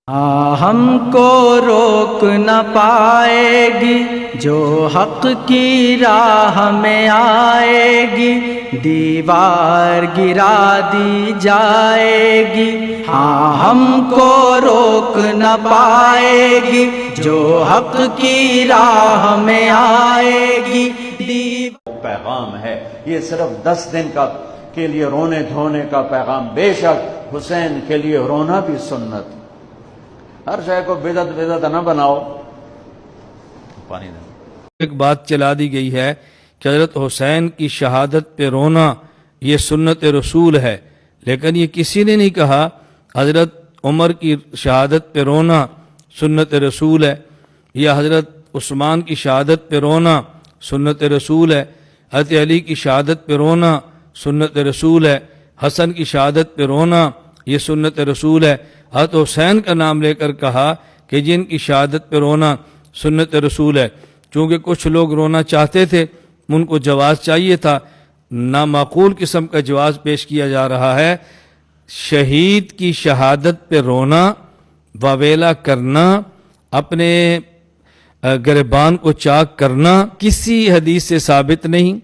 ہم کو روک نہ پائے گی جو حق کی راہ میں آئے گی، دیوار گرا دی جائے گی۔ ہاں ہم کو روک نہ پائے گی جو حق کی راہ میں آئے گی۔ پیغام ہے یہ صرف 10 دن کا کے لیے رونے دھونے کا پیغام، بے شک حسین کے لیے رونا بھی سنت۔ ہر شے کو بدعت نہ بناؤ۔ پانی دیں۔ ایک بات چلا دی گئی ہے کہ حضرت حسین کی شہادت پہ رونا یہ سنت رسول ہے، لیکن یہ کسی نے نہیں کہا حضرت عمر کی شہادت پہ رونا سنت رسول ہے، یا حضرت عثمان کی شہادت پہ رونا سنت رسول ہے، حضرت علی کی شہادت پہ رونا سنت رسول ہے، حسن کی شہادت پہ رونا یہ سنت رسول ہے۔ حضرت حسین کا نام لے کر کہا کہ جن کی شہادت پہ رونا سنت رسول ہے۔ چونکہ کچھ لوگ رونا چاہتے تھے، ان کو جواز چاہیے تھا، نامعقول قسم کا جواز پیش کیا جا رہا ہے۔ شہید کی شہادت پہ رونا، واویلا کرنا، اپنے گریبان کو چاک کرنا کسی حدیث سے ثابت نہیں،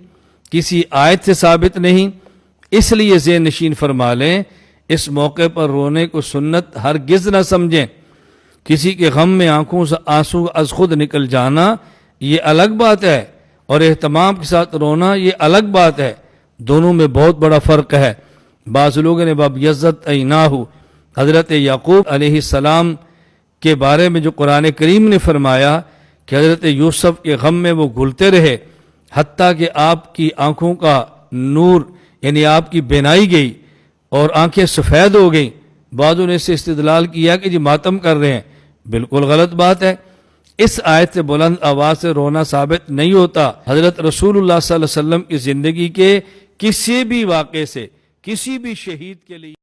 کسی آیت سے ثابت نہیں، اس لیے ذہن نشین فرما لیں اس موقع پر رونے کو سنت ہرگز نہ سمجھیں۔ کسی کے غم میں آنکھوں سے آنسو از خود نکل جانا یہ الگ بات ہے، اور اہتمام کے ساتھ رونا یہ الگ بات ہے، دونوں میں بہت بڑا فرق ہے۔ بعض لوگوں نے باب یزت عیناہو، حضرت یعقوب علیہ السلام کے بارے میں جو قرآن کریم نے فرمایا کہ حضرت یوسف کے غم میں وہ گھلتے رہے حتیٰ کہ آپ کی آنکھوں کا نور یعنی آپ کی بینائی گئی اور آنکھیں سفید ہو گئیں۔ بعضوں نے اس سے استدلال کیا کہ جی ماتم کر رہے ہیں، بالکل غلط بات ہے۔ اس آیت سے بلند آواز سے رونا ثابت نہیں ہوتا۔ حضرت رسول اللہ صلی اللہ علیہ وسلم کی زندگی کے کسی بھی واقعے سے، کسی بھی شہید کے لیے